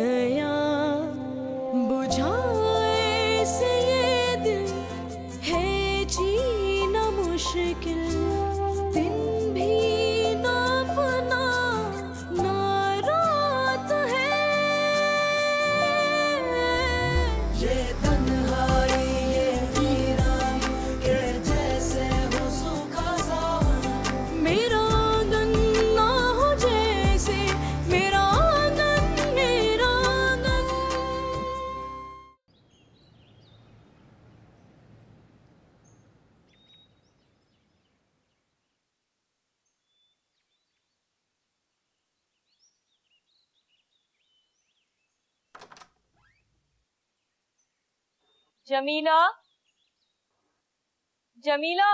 गया, बुझाए से ये दिल है जीना मुश्किल, दिन भी ना अपना ना रात है। ये तन्हाई ये वीरानी के जैसे हो सूखा सा, मेरा आंगन ना हो जैसे मेरा आंगन, मेरा आंगन। जमीला, जमीला,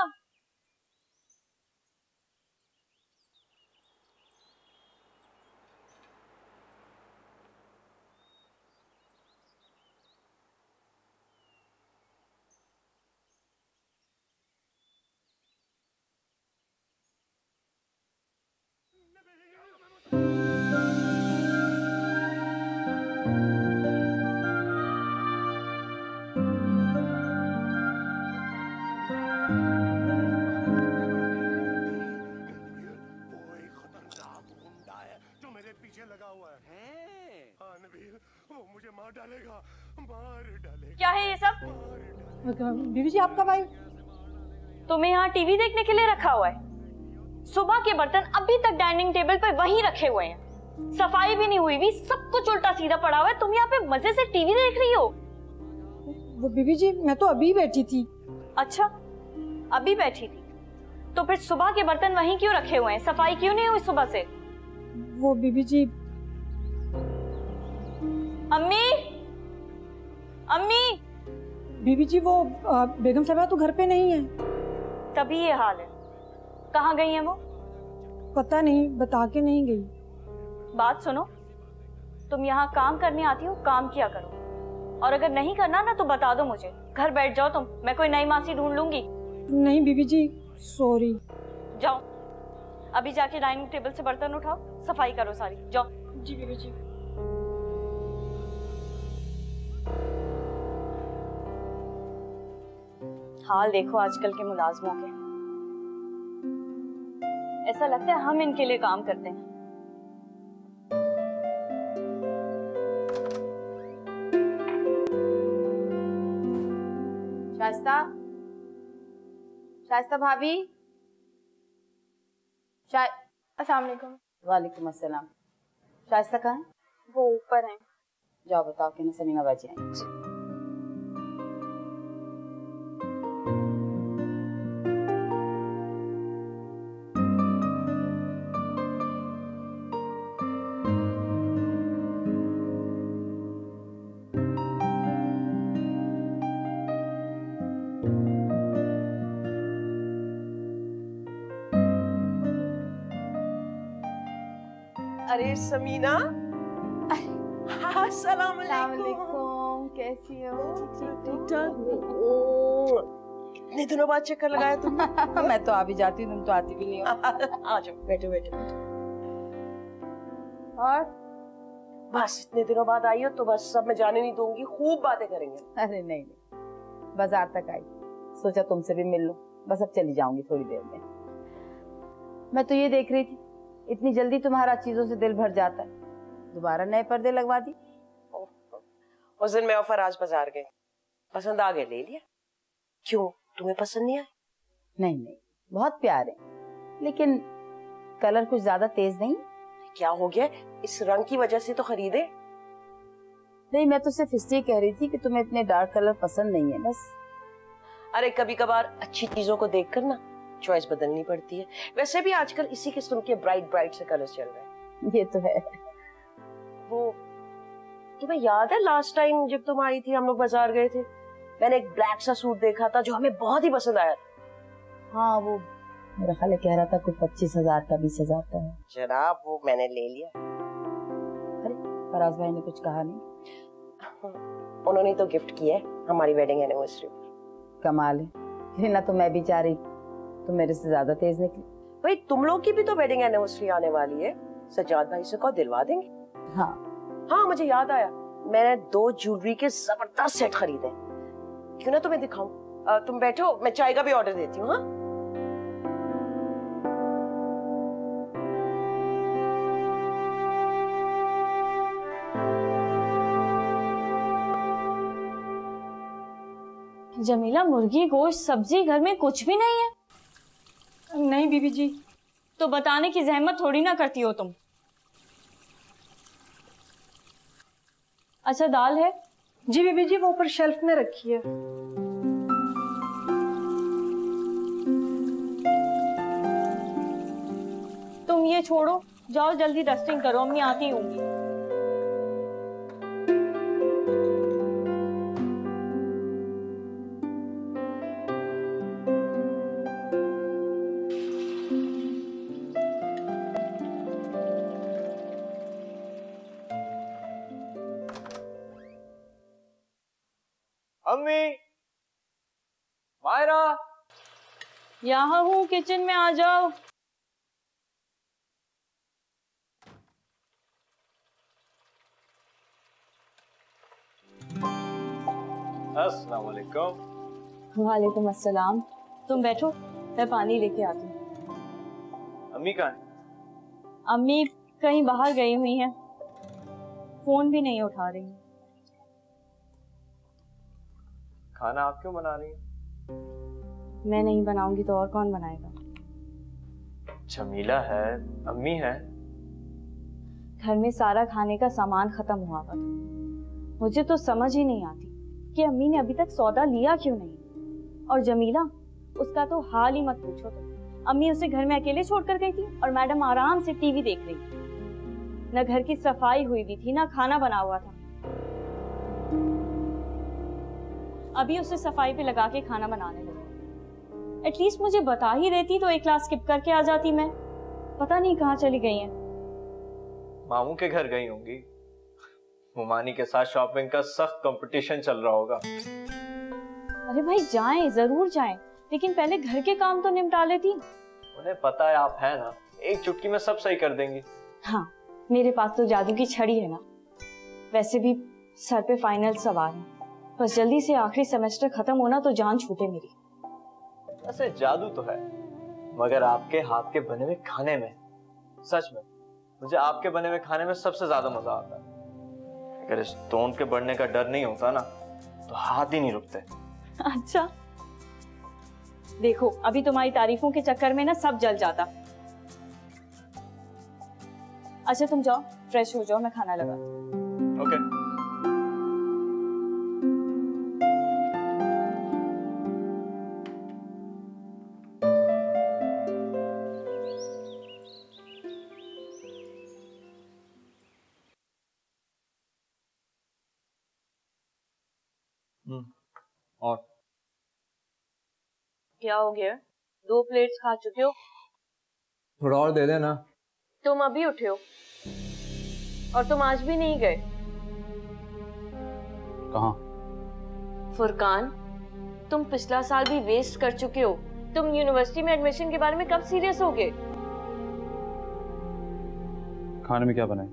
क्या है ये सब? बीबी जी आपका भाई तुम्हें यहाँ टीवी देखने के लिए रखा हुआ है? सुबह के बर्तन अभी तक डाइनिंग टेबल पर वहीं रखे हुए हैं, सफाई भी नहीं हुई भी, सब कुछ उल्टा सीधा पड़ा हुआ है। तुम यहाँ पे मजे से टीवी देख रही हो? वो बीबी जी मैं तो अभी बैठी थी। अच्छा, अभी बैठी थी तो फिर सुबह के बर्तन वहीं क्यों रखे हुए हैं? सफाई क्यों नहीं हुई सुबह से? वो बीबी जी, अम्मी, अम्मी। बीबी जी वो बेगम साहबा तो घर पे नहीं है। तभी ये हाल है। कहाँ गई है वो? पता नहीं, बता के नहीं गई। बात सुनो, तुम यहाँ काम करने आती हो, काम किया करो, और अगर नहीं करना ना तो बता दो मुझे। घर बैठ जाओ तुम, मैं कोई नई मासी ढूंढ लूंगी। नहीं बीबी जी सॉरी। जाओ अभी जाके डाइनिंग टेबल से बर्तन उठाओ, सफाई करो सारी, जाओ। जी बीबी जी। हाल देखो आजकल के मुलाजमों के, ऐसा लगता है हम इनके लिए काम करते हैं। शाइस्ता, शाइस्ता भाभी, अस्सलाम वालेकुम। वालेकुम अस्सलाम। शाइस्ता कहाँ है? वो ऊपर है। जाओ बताओ कि समीना बाजी आई। अरे समीना, अस्सलाम वालेकुम, कैसी हो? ठीक ठाक। कितने दिनों बाद चक्कर लगाया तुमने? मैं तो आ भी जाती हूँ, तुम तो आती भी नहीं हो। आ जाओ, बैठो बैठो। और बस इतने दिनों बाद आई हो तो बस सब मैं जाने नहीं दूंगी, खूब बातें करेंगे। अरे नहीं नहीं, बाजार तक आई, सोचा तुमसे भी मिल लूं, बस अब चली जाऊंगी थोड़ी देर में। मैं तो ये देख रही थी, इतनी जल्दी तुम्हारा चीजों से दिल भर जाता है, दोबारा नए पर्दे लगवा दी। उस दिन मैं और फराज बाजार गए, पसंद आ गए, ले लिया। क्यों, तुम्हें पसंद नहीं आए? नहीं नहीं, बहुत प्यारे, लेकिन कलर कुछ ज्यादा तेज नहीं। क्या हो गया, इस रंग की वजह से तो खरीदे? नहीं, मैं तो सिर्फ इसलिए कह रही थी कि तुम्हें इतने डार्क कलर पसंद नहीं है, बस। अरे कभी कभार अच्छी चीजों को देखकर ना चॉइस बदलनी पड़ती है। वैसे भी आजकल इसी किस्म के ब्राइट ब्राइट से कलर्स चल रहे हैं। ये तो है। वो तुम्हें याद है लास्ट टाइम जब तुम आई थी, हम लोग बाजार गए थे, मैंने एक ब्लैक सा सूट देखा था जो हमें बहुत ही पसंद आया था। हाँ, वो मेरा ख्याल कह रहा था कुछ 25,000 का 20,000 का है। जनाब वो मैंने ले लिया। अरे फराज भाई ने कुछ कहा नहीं? उन्होंने तो गिफ्ट किया है हमारी वेडिंग एनिवर्सरी। कमाल है, फिर ना तो मैं भी चाह रही, तुम मेरे से ज्यादा तेज निकली। भाई तुम लोग की भी तो वेडिंग एनिवर्सरी आने वाली है, सज्जाद भाई से कहो दिलवा देंगे। हाँ, हाँ मुझे याद आया, मैंने 2 ज्वेलरी के जबरदस्त सेट खरीदे, क्यों ना तुम्हें दिखाऊं। तुम बैठो, मैं चाय का भी ऑर्डर देती हूँ। हाँ जमीला, मुर्गी गोश्त सब्जी घर में कुछ भी नहीं है? नहीं बीबी जी। तो बताने की जहमत थोड़ी ना करती हो तुम। अच्छा दाल है? जी बीबी जी, वो ऊपर शेल्फ में रखी है। तुम ये छोड़ो, जाओ जल्दी डस्टिंग करो, अम्मी आती होंगी। अम्मी, मायरा। यहाँ हूँ, किचन में आ जाओ। अस्सलाम वालेकुम। वालेकुम अस्सलाम। तुम बैठो, मैं पानी लेके आती हूँ। अम्मी कहाँ है? अम्मी कहीं बाहर गई हुई हैं, फोन भी नहीं उठा रही। खाना आप क्यों बना रही हैं? मैं नहीं बनाऊंगी तो और कौन बनाएगा? जमीला है, अम्मी है। घर में सारा खाने का सामान खत्म हुआ था। मुझे तो समझ ही नहीं आती कि अम्मी ने अभी तक सौदा लिया क्यों नहीं। और जमीला, उसका तो हाल ही मत पूछो। तो अम्मी उसे घर में अकेले छोड़कर गई थी और मैडम आराम से टीवी देख रही थी। न घर की सफाई हुई भी थी, ना खाना बना हुआ था। अभी उसे सफाई पे लगा के खाना बनाने लगी। एटलीस्ट मुझे बता ही देती तो एक क्लास स्किप करके आ जाती मैं। पता नहीं कहाँ चली गई हैं। मामू के घर गई होंगी। मुमानी के साथ शॉपिंग का सख्त कंपटीशन चल रहा होगा। अरे भाई जाएं, जरूर जाएं, लेकिन पहले घर के काम तो निपटा लेती। उन्हें पता है आप है ना, एक चुटकी में सब सही कर देंगी। हाँ, मेरे पास तो जादू की छड़ी है ना। वैसे भी सर पे फाइनल सवार है, बस जल्दी से आखिरी सेमेस्टर खत्म होना तो जान छूटे मेरी। वैसे जादू तो है, मगर आपके हाथ के बने हुए खाने में, सच में मुझे आपके बने हुए खाने में सबसे ज्यादा मजा आता है। अगर इस टोन के बढ़ने का डर नहीं होता ना तो हाथ ही नहीं रुकते। अच्छा देखो, अभी तुम्हारी तारीफों के चक्कर में ना सब जल जाता। अच्छा तुम जाओ, फ्रेश हो जाओ, मैं खाना लगाती हूँ। ओके। और क्या हो गया? 2 प्लेट्स खा चुके हो। थोड़ा और दे देना। तुम अभी उठे हो और तुम आज भी नहीं गए। कहाँ? फुरकान, तुम पिछला साल भी वेस्ट कर चुके हो। तुम यूनिवर्सिटी में एडमिशन के बारे में कब सीरियस हो गए? खाने में क्या बनाए?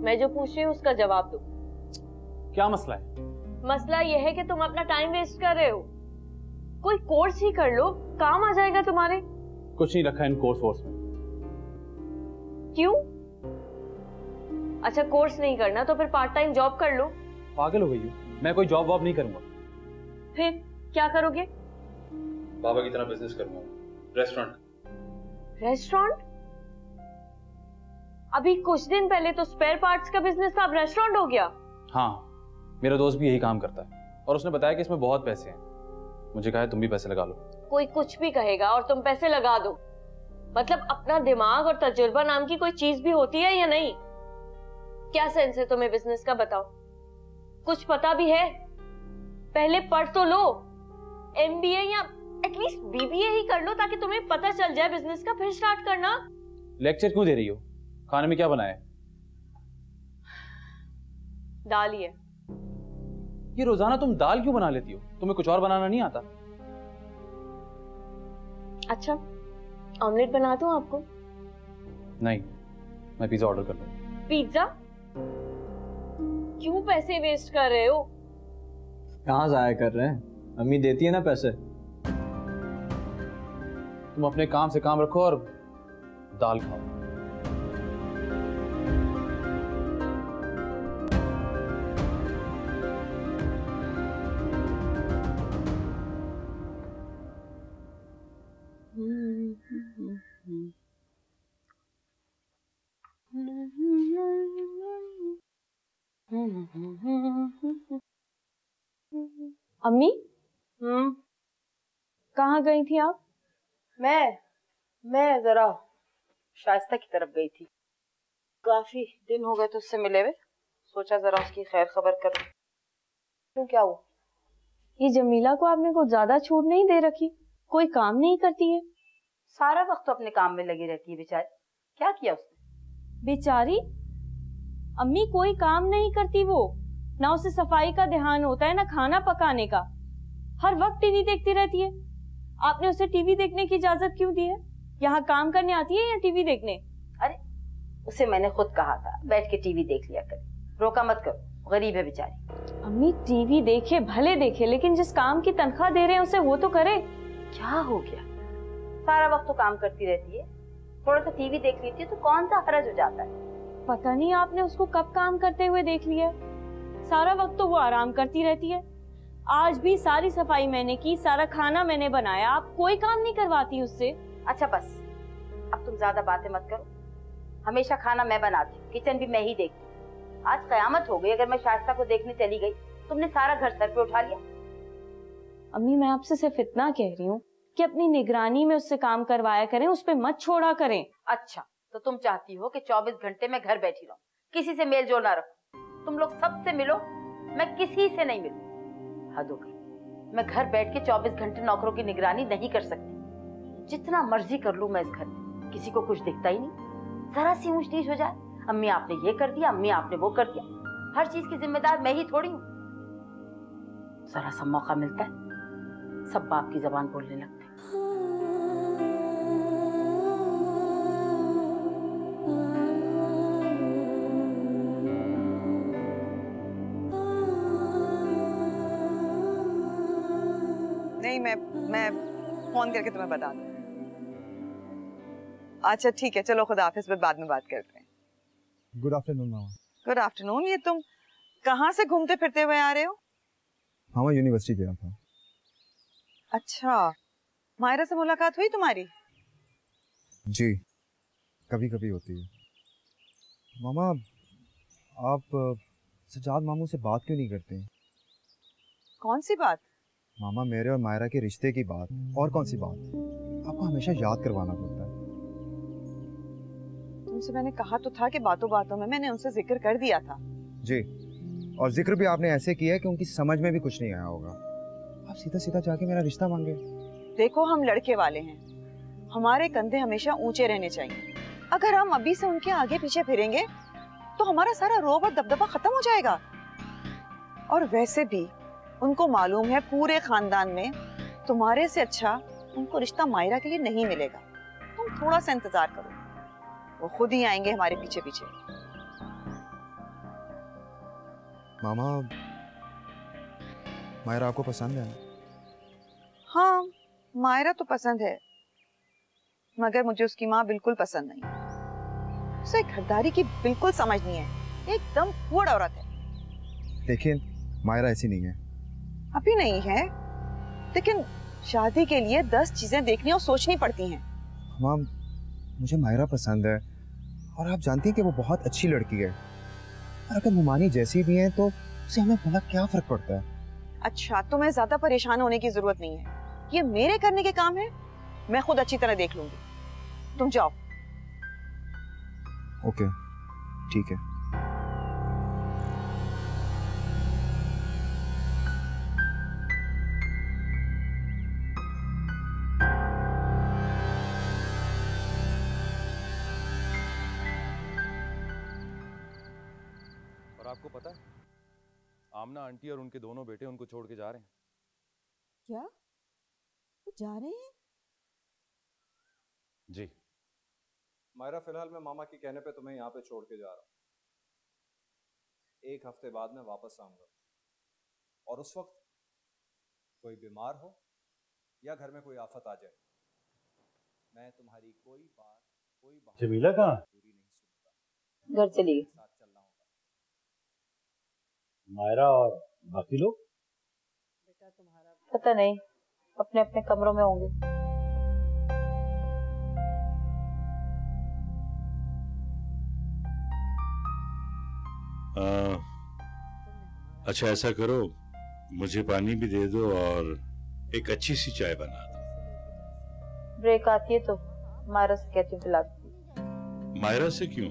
मैं जो पूछ रही हूँ उसका जवाब दो। क्या मसला है? मसला यह है कि तुम अपना टाइम वेस्ट कर रहे हो। कोई कोर्स ही कर लो, काम आ जाएगा तुम्हारे। कुछ नहीं रखा इन कोर्स वोर्स में। क्यों? अच्छा कोर्स नहीं करना तो फिर पार्ट टाइम जॉब कर लो। पागल हो गई हो? मैं कोई जॉब वॉब नहीं करूंगा। फिर क्या करोगे? बाबा की तरह बिजनेस करूंगा। रेस्टोरेंट। रेस्टोरेंट? अभी कुछ दिन पहले तो स्पेयर पार्ट्स का बिजनेस था, अब रेस्टोरेंट हो गया। हाँ, मेरा दोस्त भी यही काम करता है और उसने बताया कि इसमें बहुत पैसे हैं। मुझे कहा तुम भी पैसे लगा लो। कोई कुछ भी कहेगा और तुम पैसे लगा दो। मतलब अपना दिमाग और तजुर्बा नाम की कोई चीज भी होती है या नहीं? क्या सेंस है तुम्हें बिजनेस का, बताओ? कुछ पता भी है? पहले पढ़ तो लो, MBA या एटलीस्ट BBA ही कर लो ताकि तुम्हें पता चल जाए बिजनेस का, फिर स्टार्ट करना। लेक्चर क्यों दे रही हो? खाने में क्या बनाया? दाल ही है। ये रोजाना तुम दाल क्यों बना लेती हो? तुम्हें कुछ और बनाना नहीं आता? अच्छा ऑमलेट बना दूं आपको? नहीं, मैं पिज्जा ऑर्डर कर लूँ। पिज्जा? क्यों पैसे वेस्ट कर रहे हो? कहाँ जाया कर रहे हैं, अम्मी देती है ना पैसे। तुम अपने काम से काम रखो और दाल खाओ। अम्मी, कहाँ गई थी आप? मैं जरा शाइस्ता की तरफ गई थी। काफी दिन हो गए तो उससे मिले हुए, सोचा जरा उसकी खैर खबर कर। क्यों, क्या हुआ? ये जमीला को आपने कुछ ज्यादा छूट नहीं दे रखी? कोई काम नहीं करती है? सारा वक्त तो अपने काम में लगी रहती है बेचारी। क्या किया उसने? बेचारी? अम्मी कोई काम नहीं करती वो, ना उसे सफाई का ध्यान होता है ना खाना पकाने का, हर वक्त टीवी देखती रहती है। आपने उसे टीवी देखने की इजाजत क्यों दी है? यहाँ काम करने आती है या टीवी देखने? अरे उसे मैंने खुद कहा था बैठ के टीवी देख लिया करे, रोका मत करो, गरीब है बेचारी। अम्मी टीवी देखे भले देखे, लेकिन जिस काम की तनख्वाह दे रहे हैं उसे वो तो करे। क्या हो गया, सारा वक्त तो काम करती रहती है, थोड़ा सा टीवी देख लेती है तो कौन सा हरज हो जाता है। पता नहीं आपने उसको कब काम करते हुए देख लिया। सारा वक्त तो वो आराम करती रहती है। आज भी सारी सफाई मैंने की, सारा खाना मैंने बनाया, आप कोई काम नहीं करवाती उससे। अच्छा बस, अब तुम ज्यादा बातें मत करो। हमेशा खाना मैं बनाती हूँ, किचन भी मैं ही देखती हूँ। आज कयामत हो गई, अगर मैं शाइस्ता को देखने चली गई, तुमने सारा घर सर पे उठा लिया। अम्मी मैं आपसे सिर्फ इतना कह रही हूँ कि अपनी निगरानी में उससे काम करवाया करें, उस पे मत छोड़ा करें। अच्छा तो तुम चाहती हो कि 24 घंटे मैं घर बैठी रहूं, किसी से मेल जोल ना रखूं? तुम लोग सबसे मिलो, मैं किसी से नहीं मिलूं। हद हो गई, मैं घर बैठ के 24 घंटे नौकरों की निगरानी नहीं कर सकती। जितना मर्जी कर लूं मैं इस घर में, किसी को कुछ दिखता ही नहीं। जरा सी ऊंच नीच हो जाए, अम्मी आपने ये कर दिया, अम्मी आपने वो कर दिया, हर चीज की जिम्मेदार मैं ही थोड़ी हूँ। जरा सा मौका मिलता है सब बाप की जबान बोलने लगते हैं। नहीं, मैं फोन करके तुम्हें बता दूँ। अच्छा ठीक है, चलो खुदा हाफिज, बाद में बात करते हैं। गुड आफ्टरनून मामा। Good afternoon. ये तुम कहाँ से घूमते फिरते हुए आ रहे हो? मामा यूनिवर्सिटी गया था। अच्छा, मायरा से मुलाकात हुई तुम्हारी? जी, कभी कभी होती है। मामा आप सजाद मामू से बात क्यों नहीं करते हैं? कौन सी बात? मामा मेरे और मायरा के रिश्ते की बात। और कौन सी बात? आपको हमेशा याद करवाना पड़ता है। तुमसे मैंने कहा तो था कि बातों बातों में मैंने उनसे जिक्र कर दिया था। जी, और जिक्र भी आपने ऐसे किया है कि उनकी समझ में भी कुछ नहीं आया होगा। आप सीधा सीधा जाके मेरा रिश्ता मांगे। देखो हम लड़के वाले हैं, हमारे कंधे हमेशा ऊंचे रहने चाहिए। अगर हम अभी से उनके आगे पीछे फिरेंगे तो हमारा सारा रोब और दबदबा खत्म हो जाएगा। और वैसे भी उनको मालूम है पूरे खानदान में तुम्हारे से अच्छा उनको रिश्ता मायरा के लिए नहीं मिलेगा। तुम थोड़ा सा इंतजार करो, वो खुद ही आएंगे हमारे पीछे पीछे। मामा मायरा आपको पसंद है? हाँ, मायरा तो पसंद है, मगर मुझे उसकी माँ बिल्कुल पसंद नहीं। उसे घरदारी की बिल्कुल समझ नहीं है, एकदम फूड औरत है। लेकिन मायरा ऐसी नहीं है। अभी नहीं है, लेकिन शादी के लिए 10 चीजें देखनी और सोचनी पड़ती हैं। माम, मुझे मायरा पसंद है और आप जानती हैं कि वो बहुत अच्छी लड़की है। और अगर मुमानी जैसी भी है तो उससे हमें भला क्या फर्क पड़ता है? अच्छा, तुम्हें ज्यादा परेशान होने की जरूरत नहीं है, ये मेरे करने के काम है, मैं खुद अच्छी तरह देख लूंगी। तुम जाओ। ओके, ठीक है। और आपको पता है, आमना आंटी और उनके दोनों बेटे उनको छोड़ के जा रहे हैं। क्या? वो जा रहे हैं? जी। मायरा, फिलहाल मैं मामा के कहने पे तुम्हें यहाँ पे छोड़ के जा रहा हूँ। 1 हफ्ते बाद मैं वापस आऊंगा, और उस वक्त कोई बीमार हो या घर में कोई आफत आ जाए, मैं तुम्हारी कोई बात जमीला कहाँ? पूरी नहीं सुनूंगा। घर चली गई। साथ चलना होगा। मायरा और बाकी लोग? पता नहीं, अपने अपने कमरों में होंगे। अच्छा ऐसा करो, मुझे पानी भी दे दो और एक अच्छी सी चाय बना दो। ब्रेक आती है तो मायरा से कहती हूँ पिला दूँ। मायरा से क्यों?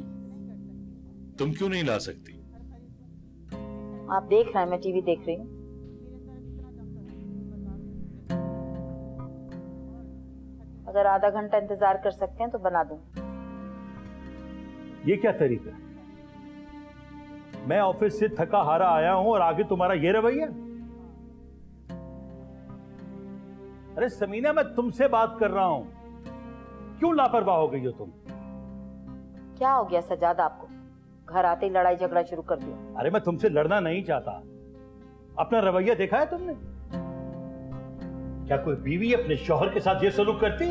तुम क्यों नहीं ला सकती? आप देख रहे हैं, मैं टीवी देख रही हूँ। अगर आधा घंटा इंतजार कर सकते हैं तो बना दूँ। ये क्या तरीका है? मैं ऑफिस से थका हारा आया हूं और आगे तुम्हारा ये रवैया? अरे समीना, मैं तुमसे बात कर रहा हूं, क्यों लापरवाह हो गई हो तुम? क्या हो गया सजाद आपको? घर आते ही लड़ाई झगड़ा शुरू कर दिया। अरे मैं तुमसे लड़ना नहीं चाहता, अपना रवैया देखा है तुमने? क्या कोई बीवी अपने शौहर के साथ ये सलूक करती?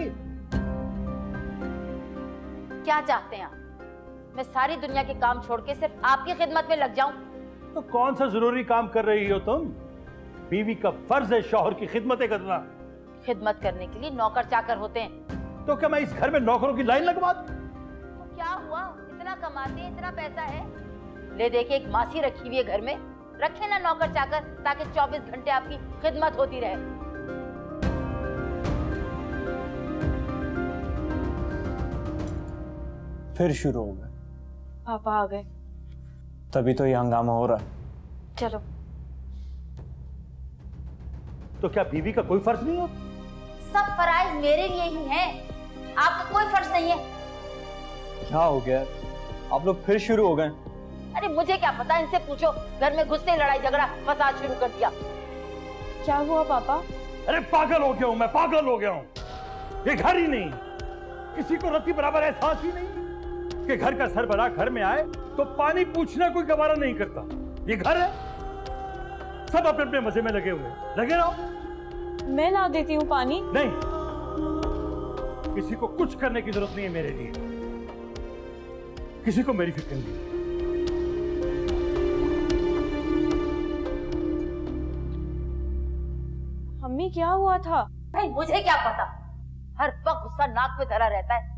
क्या चाहते हैं आप? मैं सारी दुनिया के काम छोड़ के सिर्फ आपकी खिदमत में लग जाऊं? तो कौन सा जरूरी काम कर रही हो तुम? बीवी का फर्ज है शौहर की खिदमत करना। खिदमत करने के लिए नौकर चाकर होते हैं। तो क्या मैं इस घर में नौकरों की लाइन लगवा दूं? तो क्या हुआ, इतना कमाते हैं, इतना पैसा है, ले देके एक मासी रखी हुई है घर में, रखे ना नौकर चाकर, ताकि 24 घंटे आपकी खिदमत होती रहे। फिर शुरू हो गए। पापा आ गए। तभी तो ये हंगामा हो रहा है। चलो। तो क्या बीवी का कोई फर्ज नहीं होता? सब फराइज मेरे लिए ही हैं, आपका कोई फर्ज नहीं है। क्या हो गया? आप लोग फिर शुरू हो गए। अरे मुझे क्या पता, इनसे पूछो। घर में घुसते लड़ाई झगड़ा फसाद शुरू कर दिया। क्या हुआ पापा? अरे पागल हो गया हूं मैं, पागल हो गया हूं। ये घर ही नहीं, किसी को रत्ती बराबर एहसास ही नहीं कि घर का सरबराह घर में आए तो पानी पूछना कोई गवारा नहीं करता। ये घर है, सब अपने अपने मजे में लगे हुए, लगे रहो। मैं ला देती हूँ पानी। नहीं, किसी को कुछ करने की जरूरत नहीं है मेरे लिए, किसी को मेरी फिक्र नहीं। मम्मी क्या हुआ था? भाई मुझे क्या पता, हर वक्त गुस्सा नाक पे धरा रहता है।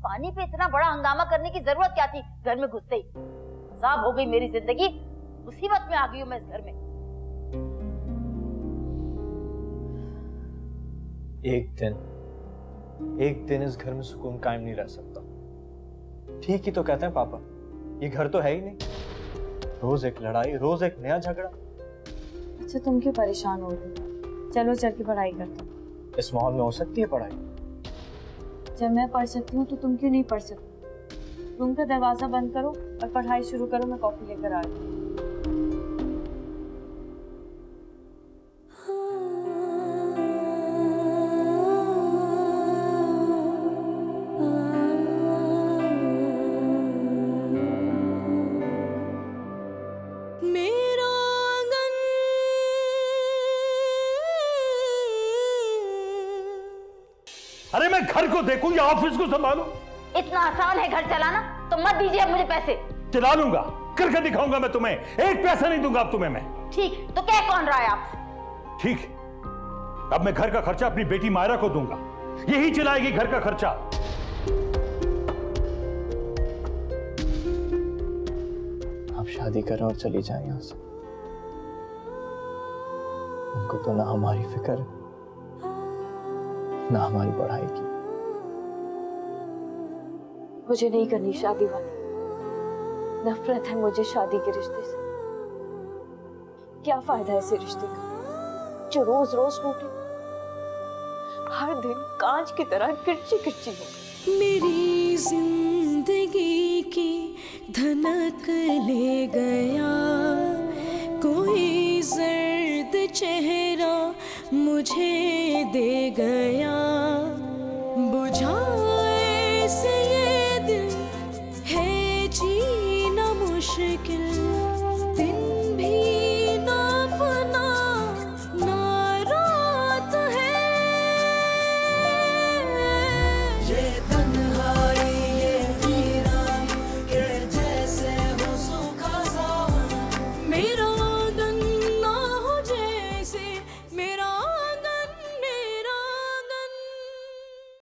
पानी पे इतना बड़ा हंगामा करने की जरूरत क्या थी? घर में घुसते ही अजाब हो गई मेरी जिंदगी, मुसीबत में आ गई हूं मैं इस घर में। एक दिन इस घर में सुकून कायम नहीं रह सकता। ठीक ही तो कहते हैं पापा, ये घर तो है ही नहीं। रोज एक लड़ाई, रोज एक नया झगड़ा। अच्छा तुम क्यों परेशान हो रही हो? चलो चल के पढ़ाई करते हैं। इस माहौल में हो सकती है पढ़ाई? जब मैं पढ़ सकती हूँ तो तुम क्यों नहीं पढ़ सकती? रूम का दरवाजा बंद करो और पढ़ाई शुरू करो। मैं कॉफी लेकर आ रही हूँ। अरे मैं घर को देखूं या ऑफिस को संभालूं? इतना आसान है घर चलाना? तो मत दीजिए अब मुझे पैसे। चला लूंगा, करके दिखाऊंगा मैं तुम्हें। एक पैसा नहीं दूंगा अब तुम्हें मैं। ठीक, तो क्या कौन रहा है आपसे? ठीक, अब मैं घर का खर्चा अपनी बेटी मायरा को दूंगा, यही चलाएगी घर का खर्चा। आप शादी करें और चली जाएं यहां से। उनको तो ना हमारी फिक्र ना हमारी पढ़ाई की। मुझे नहीं करनी शादी वाली, नफरत है मुझे शादी के रिश्ते से। क्या फायदा है ऐसे रिश्ते का जो रोज रोज टूटे, हर दिन कांच की तरह किरची किरची हो। मेरी जिंदगी की धनक ले गया कोई जर्द चेहरा मुझे दे गया।